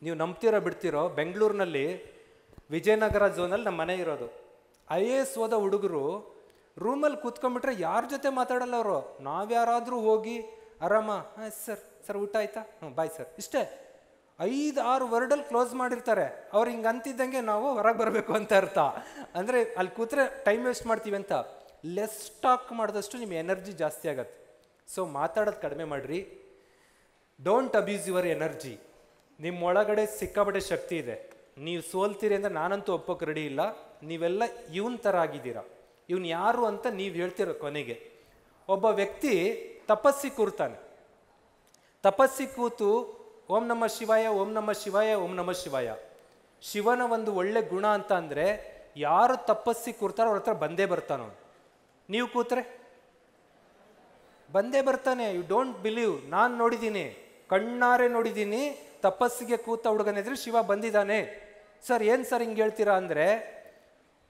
ನೀವು ನಂಬ್ತಿರೋ ಬಿಡ್ತಿರೋ, ಬೆಂಗಳೂರಿನಲ್ಲಿ ವಿಜಯನಗರ ಝೋನಲ್ಲಿ ನಮ್ಮ ಮನೆ ಇರೋದು. IAS ಓದ ಹುಡುಗರು ರೂಮಲ್ಲಿ ಕೂತ್ಕೊಂಡ್ಬಿಟ್ರೆ ಯಾರ ಜೊತೆ ಮಾತಾಡಲ್ಲ ಅವರು. ನಾವ್ಯಾರಾದರೂ ಹೋಗಿ ಆರಾಮ, ಹಾಂ ಸರ್ ಊಟ ಆಯ್ತಾ, ಬಾಯ್ ಸರ್, ಇಷ್ಟೇ 5-6 ವರ್ಡಲ್ಲಿ ಕ್ಲೋಸ್ ಮಾಡಿರ್ತಾರೆ. ಅವ್ರು ಹಿಂಗೆ ಅಂತಿದ್ದಂಗೆ ನಾವು ಹೊರಗೆ ಬರಬೇಕು ಅಂತ ಅರ್ಥ. ಅಂದರೆ ಅಲ್ಲಿ ಕೂತ್ರೆ ಟೈಮ್ ವೇಸ್ಟ್ ಮಾಡ್ತೀವಿ ಅಂತ. ಲೆಸ್ ಟಾಕ್ ಮಾಡಿದಷ್ಟು ನಿಮ್ಮ ಎನರ್ಜಿ ಜಾಸ್ತಿ ಆಗತ್ತೆ. ಸೊ ಮಾತಾಡೋದು ಕಡಿಮೆ ಮಾಡಿರಿ. Don't abuse your energy. ನಿಮ್ಮ ಒಳಗಡೆ ಸಿಕ್ಕಾಪಟ್ಟೆ ಶಕ್ತಿ ಇದೆ. ನೀವು ಸೋಲ್ತೀರಿ ಅಂದರೆ ನಾನಂತೂ ಒಪ್ಪೋಕೆ ರೆಡಿ ಇಲ್ಲ. ನೀವೆಲ್ಲ ಇವನ್ ಥರ ಆಗಿದ್ದೀರಾ. ಇವನು ಯಾರು ಅಂತ ನೀವು ಹೇಳ್ತಿರೋ. ಕೊನೆಗೆ ಒಬ್ಬ ವ್ಯಕ್ತಿ ತಪಸ್ಸಿ ಕೂರ್ತಾನೆ. ತಪಸ್ಸಿ ಕೂತು ಓಂ ನಮಃ ಶಿವಾಯ, ಓಂ ನಮಃ ಶಿವಾಯ, ಓಂ ನಮಃ ಶಿವಾಯ. ಶಿವನ ಒಂದು ಒಳ್ಳೆ ಗುಣ ಅಂತ ಅಂದರೆ ಯಾರು ತಪಸ್ಸಿ ಕೂರ್ತಾರೋ ಅವ್ರ ಹತ್ರ ಬಂದೇ ಬರ್ತಾನೋ. ನೀವು ಕೂತ್ರೆ ಬಂದೇ ಬರ್ತಾನೆ. You don't believe. ನಾನು ನೋಡಿದ್ದೀನಿ, ಕಣ್ಣಾರೆ ನೋಡಿದ್ದೀನಿ. ತಪಸ್ಸಿಗೆ ಕೂತ ಹುಡುಗನಿದ್ರೆ ಶಿವ ಬಂದಿದ್ದಾನೆ. ಸರ್ ಏನು ಸರ್ ಹಿಂಗೆ ಹೇಳ್ತೀರಾ ಅಂದರೆ,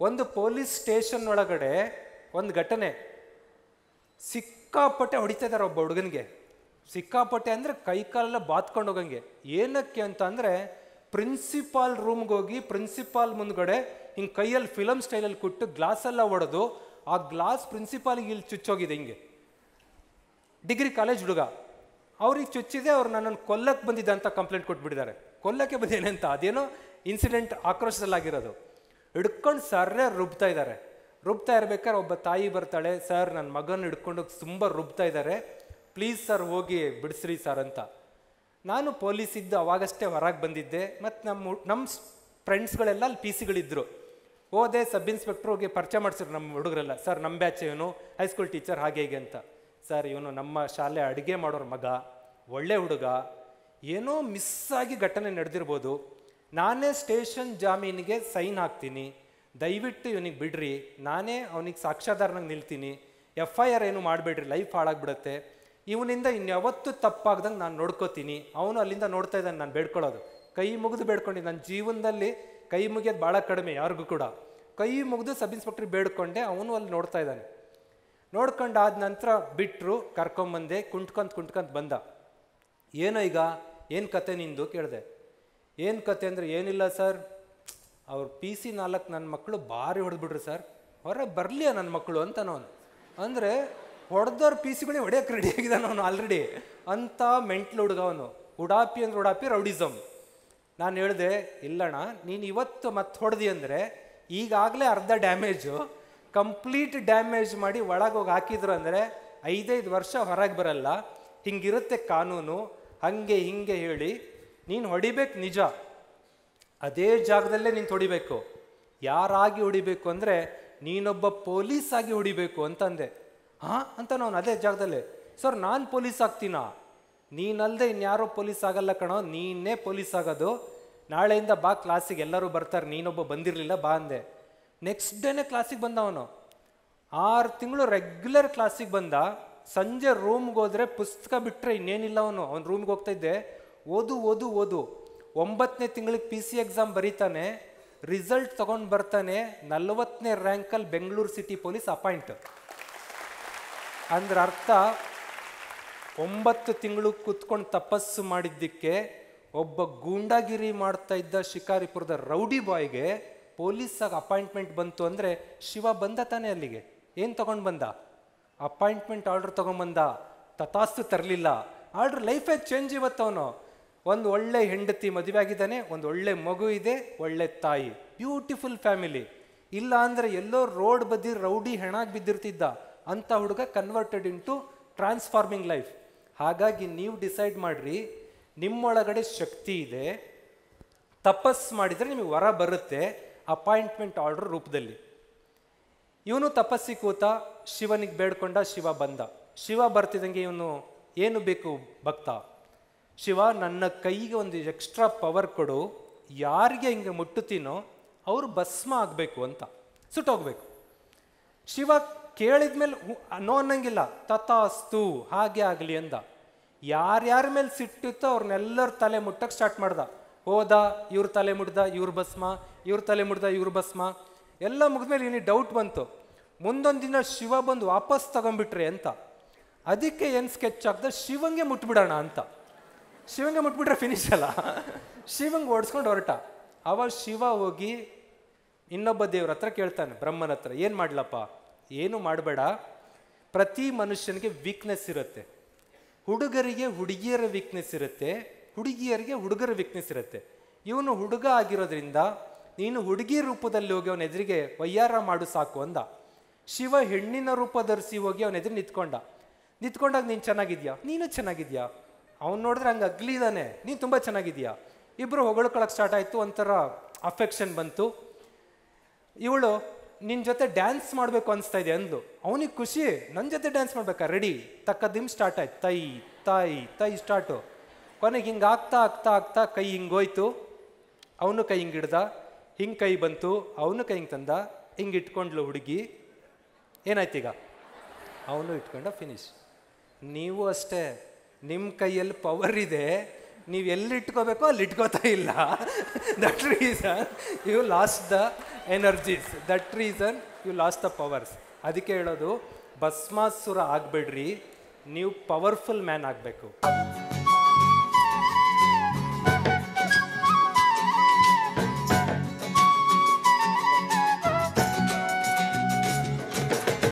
ಒಂದು ಪೊಲೀಸ್ ಸ್ಟೇಷನ್ ಒಳಗಡೆ ಒಂದು ಘಟನೆ. ಸಿಕ್ಕಾಪಟ್ಟೆ ಹೊಡಿತಾ ಇದ್ದಾರೆ ಒಬ್ಬ ಹುಡುಗನಿಗೆ. ಸಿಕ್ಕಾಪಟ್ಟೆ ಅಂದರೆ ಕೈಕಾಲೆಲ್ಲ ಬಾತ್ಕೊಂಡು ಹೋಗಂಗೆ. ಏನಕ್ಕೆ ಅಂತ ಅಂದರೆ, ಪ್ರಿನ್ಸಿಪಾಲ್ ರೂಮ್ಗೆ ಹೋಗಿ ಪ್ರಿನ್ಸಿಪಾಲ್ ಮುಂದ್ಗಡೆ ಹಿಂಗೆ ಕೈಯಲ್ಲಿ ಫಿಲಮ್ ಸ್ಟೈಲಲ್ಲಿ ಕೊಟ್ಟು ಗ್ಲಾಸೆಲ್ಲ ಹೊಡೆದು ಆ ಗ್ಲಾಸ್ ಪ್ರಿನ್ಸಿಪಾಲಿಗೆ ಇಲ್ಲಿ ಚುಚ್ಚೋಗಿದೆ. ಹಿಂಗೆ ಡಿಗ್ರಿ ಕಾಲೇಜ್ ಹುಡುಗ, ಅವ್ರಿಗೆ ಚುಚ್ಚಿದೆ. ಅವ್ರು ನನ್ನನ್ನು ಕೊಲ್ಲಕ್ಕೆ ಬಂದಿದ್ದೆ ಅಂತ ಕಂಪ್ಲೇಂಟ್ ಕೊಟ್ಬಿಟ್ಟಿದ್ದಾರೆ. ಕೊಲ್ಲಕ್ಕೆ ಬಂದೇನೆ ಅಂತ. ಅದೇನೋ ಇನ್ಸಿಡೆಂಟ್ ಆಕ್ರೋಶದಲ್ಲಾಗಿರೋದು. ಹಿಡ್ಕೊಂಡು ಸರ್ರೇ ರುಬ್ತಾ ಇದ್ದಾರೆ. ರುಬ್ತಾ ಇರ್ಬೇಕಾದ್ರೆ ಒಬ್ಬ ತಾಯಿ ಬರ್ತಾಳೆ, ಸರ್ ನನ್ನ ಮಗನ ಹಿಡ್ಕೊಂಡು ತುಂಬ ರುಬ್ತಾ ಇದ್ದಾರೆ, ಪ್ಲೀಸ್ ಸರ್ ಹೋಗಿ ಬಿಡಿಸ್ರಿ ಸರ್ ಅಂತ. ನಾನು ಪೊಲೀಸ್ ಇದ್ದು ಅವಾಗಷ್ಟೇ ಹೊರಗೆ ಬಂದಿದ್ದೆ. ಮತ್ತು ನಮ್ಮ ಫ್ರೆಂಡ್ಸ್ಗಳೆಲ್ಲ ಅಲ್ಲಿ ಪಿ ಸಿಗಳಿದ್ದರು. ಹೋದೆ, ಸಬ್ ಇನ್ಸ್ಪೆಕ್ಟ್ರ್ ಹೋಗಿ ಪರಿಚಯ ಮಾಡಿಸಿದ್ರು ನಮ್ಮ ಹುಡುಗರೆಲ್ಲ. ಸರ್ ನಮ್ಮ ಬ್ಯಾಚ್ ಇವನು, ಹೈಸ್ಕೂಲ್ ಟೀಚರ್ ಹಾಗೆ ಹೀಗೆ ಅಂತ. ಸರ್ ಇವನು ನಮ್ಮ ಶಾಲೆ ಅಡುಗೆ ಮಾಡೋರ ಮಗ, ಒಳ್ಳೆ ಹುಡುಗ, ಏನೋ ಮಿಸ್ ಆಗಿ ಘಟನೆ ನಡೆದಿರ್ಬೋದು. ನಾನೇ ಸ್ಟೇಷನ್ ಜಾಮೀನಿಗೆ ಸೈನ್ ಹಾಕ್ತೀನಿ, ದಯವಿಟ್ಟು ಇವನಿಗೆ ಬಿಡ್ರಿ, ನಾನೇ ಅವನಿಗೆ ಸಾಕ್ಷ್ಯಾಧಾರನಾಗಿ ನಿಲ್ತೀನಿ, FIR ಏನು ಮಾಡಬೇಡ್ರಿ, ಲೈಫ್ ಹಾಳಾಗ್ಬಿಡುತ್ತೆ, ಇವನಿಂದ ಇನ್ಯಾವತ್ತೂ ತಪ್ಪಾಗ್ದಂಗೆ ನಾನು ನೋಡ್ಕೋತೀನಿ. ಅವನು ಅಲ್ಲಿಂದ ನೋಡ್ತಾ ಇದ್ದಾನೆ. ನಾನು ಬೇಡ್ಕೊಳ್ಳೋದು, ಕೈ ಮುಗಿದು ಬೇಡ್ಕೊಂಡು, ನನ್ನ ಜೀವನದಲ್ಲಿ ಕೈ ಮುಗಿಯೋದು ಭಾಳ ಕಡಿಮೆ ಯಾರಿಗೂ ಕೂಡ. ಕೈ ಮುಗಿದು ಸಬ್ ಇನ್ಸ್ಪೆಕ್ಟ್ರಿಗೆ ಬೇಡ್ಕೊಂಡೆ. ಅವನು ಅಲ್ಲಿ ನೋಡ್ತಾ ಇದ್ದಾನೆ. ನೋಡ್ಕೊಂಡು ಆದ ನಂತರ ಬಿಟ್ಟರು, ಕರ್ಕೊಂಬಂದೆ. ಕುಂಟ್ಕೊಂತ ಬಂದ. ಏನೋ ಈಗ ಏನು ಕತೆ ನಿಂದು ಕೇಳಿದೆ. ಏನು ಕತೆ ಅಂದರೆ, ಏನಿಲ್ಲ ಸರ್, ಅವ್ರು PC 4 ನನ್ನ ಮಕ್ಕಳು ಭಾರಿ ಹೊಡೆದ್ಬಿಟ್ರು ಸರ್, ಹೊರಗೆ ಬರಲಿಯ ನನ್ನ ಮಕ್ಕಳು ಅಂತ ಅವನು. ಅಂದರೆ ಹೊಡೆದವ್ರು PC ಗಳೇ ಹೊಡೆಯೋಕೆ ರೆಡಿ ಆಗಿದ್ದಾನೆ ಅವನು ಆಲ್ರೆಡಿ. ಅಂಥ ಮೆಂಟ್ಲು ಹುಡುಗ ಅವನು. ಉಡಾಪಿ ಅಂದ್ರೆ ಉಡಾಪಿ, ರೌಡಿಸಮ್. ನಾನು ಹೇಳಿದೆ, ಇಲ್ಲಣ್ಣ ನೀನು ಇವತ್ತು ಮತ್ತೆ ಹೊಡೆದಿ ಅಂದರೆ ಈಗಾಗಲೇ ಅರ್ಧ ಡ್ಯಾಮೇಜು, ಕಂಪ್ಲೀಟ್ ಡ್ಯಾಮೇಜ್ ಮಾಡಿ ಒಳಗೋಗಿ ಹಾಕಿದ್ರು ಅಂದರೆ 5 ವರ್ಷ ಹೊರಗೆ ಬರಲ್ಲ. ಹಿಂಗಿರುತ್ತೆ ಕಾನೂನು, ಹಾಗೆ ಹಿಂಗೆ ಹೇಳಿ ನೀನು ಹೊಡಿಬೇಕು ನಿಜ, ಅದೇ ಜಾಗದಲ್ಲೇ ನೀನು ಹೊಡಿಬೇಕು. ಯಾರಾಗಿ ಹೊಡಿಬೇಕು ಅಂದರೆ ನೀನೊಬ್ಬ ಪೊಲೀಸ್ ಆಗಿ ಹೊಡಿಬೇಕು ಅಂತಂದೆ. ಹಾಂ ಅಂತ ನಾವು ಅದೇ ಜಾಗದಲ್ಲೇ. ಸರ್ ನಾನು ಪೊಲೀಸ್ ಆಗ್ತೀನಾ? ನೀನಲ್ಲದೆ ಇನ್ಯಾರೋ ಪೊಲೀಸ್ ಆಗಲ್ಲ ಕಣೋ, ನೀನೇ ಪೊಲೀಸ್ ಆಗೋದು. ನಾಳೆಯಿಂದ ಬಾ ಕ್ಲಾಸಿಗೆ, ಎಲ್ಲರೂ ಬರ್ತಾರೆ, ನೀನೊಬ್ಬ ಬಂದಿರಲಿಲ್ಲ ಬಾ ಅಂದೆ. ನೆಕ್ಸ್ಟ್ ಡೇನೇ ಕ್ಲಾಸಿಗೆ ಬಂದ ಅವನು. 6 ತಿಂಗಳು ರೆಗ್ಯುಲರ್ ಕ್ಲಾಸಿಗೆ ಬಂದ. ಸಂಜೆ ರೂಮ್ಗೆ ಹೋದರೆ ಪುಸ್ತಕ ಬಿಟ್ಟರೆ ಇನ್ನೇನಿಲ್ಲ ಅವನು. ರೂಮ್ಗೆ ಹೋಗ್ತಾ ಇದ್ದೆ, ಓದು 9ನೇ ತಿಂಗಳಿಗೆ PC ಎಕ್ಸಾಮ್ ಬರೀತಾನೆ. ರಿಸಲ್ಟ್ ತಗೊಂಡು ಬರ್ತಾನೆ, 40ನೇ ರ್ಯಾಂಕಲ್ಲಿ ಬೆಂಗಳೂರು ಸಿಟಿ ಪೊಲೀಸ್ ಅಪಾಯಿಂಟ್. ಅಂದ್ರೆ ಅರ್ಥ, 9 ತಿಂಗಳು ಕೂತ್ಕೊಂಡು ತಪಸ್ಸು ಮಾಡಿದ್ದಕ್ಕೆ ಒಬ್ಬ ಗೂಂಡಾಗಿರಿ ಮಾಡ್ತಾ ಇದ್ದ ಶಿಕಾರಿಪುರದ ರೌಡಿ ಬಾಯ್ಗೆ ಪೊಲೀಸಾಗಿ ಅಪಾಯಿಂಟ್ಮೆಂಟ್ ಬಂತು. ಅಂದರೆ ಶಿವ ಬಂದ ತಾನೆ ಅಲ್ಲಿಗೆ. ಏನು ತಗೊಂಡು ಬಂದ? ಅಪಾಯಿಂಟ್ಮೆಂಟ್ ಆರ್ಡ್ರ್ ತೊಗೊಂಬಂದ. ತಥಾಸ್ತು ತರಲಿಲ್ಲ. ಆರ್ಡ್ರ್ ಲೈಫೇ ಚೇಂಜ್. ಇವತ್ತು ಅವನು ಒಂದು ಒಳ್ಳೆ ಹೆಂಡತಿ ಮದುವೆ ಆಗಿದ್ದಾನೆ, ಒಂದು ಒಳ್ಳೆ ಮಗು ಇದೆ, ಒಳ್ಳೆ ತಾಯಿ, ಬ್ಯೂಟಿಫುಲ್ ಫ್ಯಾಮಿಲಿ. ಇಲ್ಲ ಅಂದರೆ ಎಲ್ಲೋ ರೋಡ್ ಬದಿ ರೌಡಿ ಹೆಣಾಗಿ ಬಿದ್ದಿರ್ತಿದ್ದ ಅಂಥ ಹುಡುಗ ಕನ್ವರ್ಟೆಡ್ ಇಂಟು ಟ್ರಾನ್ಸ್ಫಾರ್ಮಿಂಗ್ ಲೈಫ್. ಹಾಗಾಗಿ ನೀವು ಡಿಸೈಡ್ ಮಾಡಿರಿ, ನಿಮ್ಮೊಳಗಡೆ ಶಕ್ತಿ ಇದೆ, ತಪಸ್ಸು ಮಾಡಿದರೆ ನಿಮಗೆ ವರ ಬರುತ್ತೆ ಅಪಾಯಿಂಟ್ಮೆಂಟ್ ಆರ್ಡರ್ ರೂಪದಲ್ಲಿ. ಇವನು ತಪಸ್ಸಿ ಕೂತ, ಶಿವನಿಗೆ ಬೇಡ್ಕೊಂಡ, ಶಿವ ಬಂದ. ಶಿವ ಬರ್ತಿದ್ದಂಗೆ ಇವನು ಏನು ಬೇಕು ಭಕ್ತ, ಶಿವ ನನ್ನ ಕೈಗೆ ಒಂದು ಎಕ್ಸ್ಟ್ರಾ ಪವರ್ ಕೊಡು, ಯಾರಿಗೆ ಹಿಂಗೆ ಮುಟ್ಟುತ್ತೀನೋ ಅವರು ಭಸ್ಮ ಆಗಬೇಕು ಅಂತ, ಸುಟ್ಟೋಗ್ಬೇಕು. ಶಿವ ಕೇಳಿದ್ಮೇಲೆ ನೋ ಅನ್ನಂಗಿಲ್ಲ, ತಥಾಸ್ತು ಹಾಗೆ ಆಗಲಿ ಅಂದ. ಯಾರ್ಯಾರ ಮೇಲೆ ಸಿಟ್ಟಿತ್ತೋ ಅವ್ರನ್ನೆಲ್ಲರ ತಲೆ ಮುಟ್ಟಕ್ಕೆ ಸ್ಟಾರ್ಟ್ ಮಾಡ್ದ. ಹೋದ, ಇವ್ರ ತಲೆ ಮುಡ್ದ, ಇವ್ರ ಭಸ್ಮ, ಇವ್ರ ತಲೆ ಮುಡ್ದ, ಇವ್ರ ಭಸ್ಮ. ಎಲ್ಲ ಮುಗಿದ್ಮೇಲೆ ಇವನಿಗೆ ಡೌಟ್ ಬಂತು, ಮುಂದೊಂದು ದಿನ ಶಿವ ಬಂದು ವಾಪಸ್ ತಗೊಂಡ್ಬಿಟ್ರೆ ಅಂತ. ಅದಕ್ಕೆ ಏನು ಸ್ಕೆಚ್ ಆಗ್ದ, ಶಿವಂಗೆ ಮುಟ್ಬಿಡೋಣ ಅಂತ. ಶಿವಂಗೆ ಮುಟ್ಬಿಟ್ರೆ ಫಿನಿಶ್ ಅಲ್ಲ. ಶಿವಂಗೆ ಓಡಿಸ್ಕೊಂಡು ಹೊರಟ. ಅವಾಗ ಶಿವ ಹೋಗಿ ಇನ್ನೊಬ್ಬ ದೇವ್ರ ಹತ್ರ ಕೇಳ್ತಾನೆ, ಬ್ರಹ್ಮನ ಹತ್ರ, ಏನು ಮಾಡ್ಲಪ್ಪ? ಏನು ಮಾಡಬೇಡ, ಪ್ರತಿ ಮನುಷ್ಯನಿಗೆ ವೀಕ್ನೆಸ್ ಇರುತ್ತೆ. ಹುಡುಗರಿಗೆ ಹುಡುಗಿಯರ ವೀಕ್ನೆಸ್ ಇರುತ್ತೆ, ಹುಡುಗಿಯರಿಗೆ ಹುಡುಗರ ವೀಕ್ನೆಸ್ ಇರುತ್ತೆ. ಇವನು ಹುಡುಗ ಆಗಿರೋದ್ರಿಂದ ನೀನು ಹುಡುಗಿ ರೂಪದಲ್ಲಿ ಹೋಗಿ ಅವನ ಎದುರಿಗೆ ವಯ್ಯಾರ ಮಾಡು ಸಾಕು ಅಂದ. ಶಿವ ಹೆಣ್ಣಿನ ರೂಪ ಧರಿಸಿ ಹೋಗಿ ಅವನ ಎದುರು ನಿಂತ್ಕೊಂಡಾಗ ನೀನು ಚೆನ್ನಾಗಿದ್ಯಾ? ನೀನು ಚೆನ್ನಾಗಿದ್ಯಾ? ಅವ್ನು ನೋಡಿದ್ರೆ ಹಂಗೆ ಅಗ್ಲಿದಾನೆ, ನೀನು ತುಂಬ ಚೆನ್ನಾಗಿದ್ಯಾ. ಇಬ್ಬರು ಹೊಗಳ್ಕೊಳಕ್ಕೆ ಸ್ಟಾರ್ಟ್ ಆಯಿತು, ಒಂಥರ ಅಫೆಕ್ಷನ್ ಬಂತು. ಇವಳು ನಿನ್ನ ಜೊತೆ ಡ್ಯಾನ್ಸ್ ಮಾಡಬೇಕು ಅನಿಸ್ತಾ ಇದೆ ಅಂದ್ಲು. ಅವನಿಗೆ ಖುಷಿ, ನನ್ನ ಜೊತೆ ಡ್ಯಾನ್ಸ್ ಮಾಡ್ಬೇಕಾ, ರೆಡಿ. ತಕ್ಕದಿಮ್ ಸ್ಟಾರ್ಟ್ ಆಯ್ತು, ತೈ ತಾಯಿ ತೈ ಸ್ಟಾರ್ಟು. ಕೊನೆಗೆ ಹಿಂಗೆ ಆಗ್ತಾ ಆಗ್ತಾ ಆಗ್ತಾ ಕೈ ಹಿಂಗೋಯ್ತು. ಅವನು ಕೈ ಹಿಂಗೆ ಹಿಡ್ದ, ಹಿಂಗೆ ಕೈ ಬಂತು, ಅವನು ಕೈ ಹಿಂಗೆ ತಂದ, ಹಿಂಗೆ ಇಟ್ಕೊಂಡ್ಲು ಹುಡುಗಿ. ಏನಾಯ್ತು ಈಗ? ಅವನು ಇಟ್ಕೊಂಡ, ಫಿನಿಶ್. ನೀವು ಅಷ್ಟೇ, ನಿಮ್ಮ ಕೈಯಲ್ಲಿ ಪವರ್ ಇದೆ, ನೀವು ಎಲ್ಲಿ ಇಟ್ಕೋಬೇಕೋ ಅಲ್ಲಿ ಇಟ್ಕೋತಾ ಇಲ್ಲ. That reason you lost the energies, that reason you lost the powers. ಅದಕ್ಕೆ ಹೇಳೋದು, ಭಸ್ಮಾಸುರ ಆಗಬೇಡ್ರಿ, ನೀವು ಪವರ್ಫುಲ್ ಮ್ಯಾನ್ ಆಗಬೇಕು.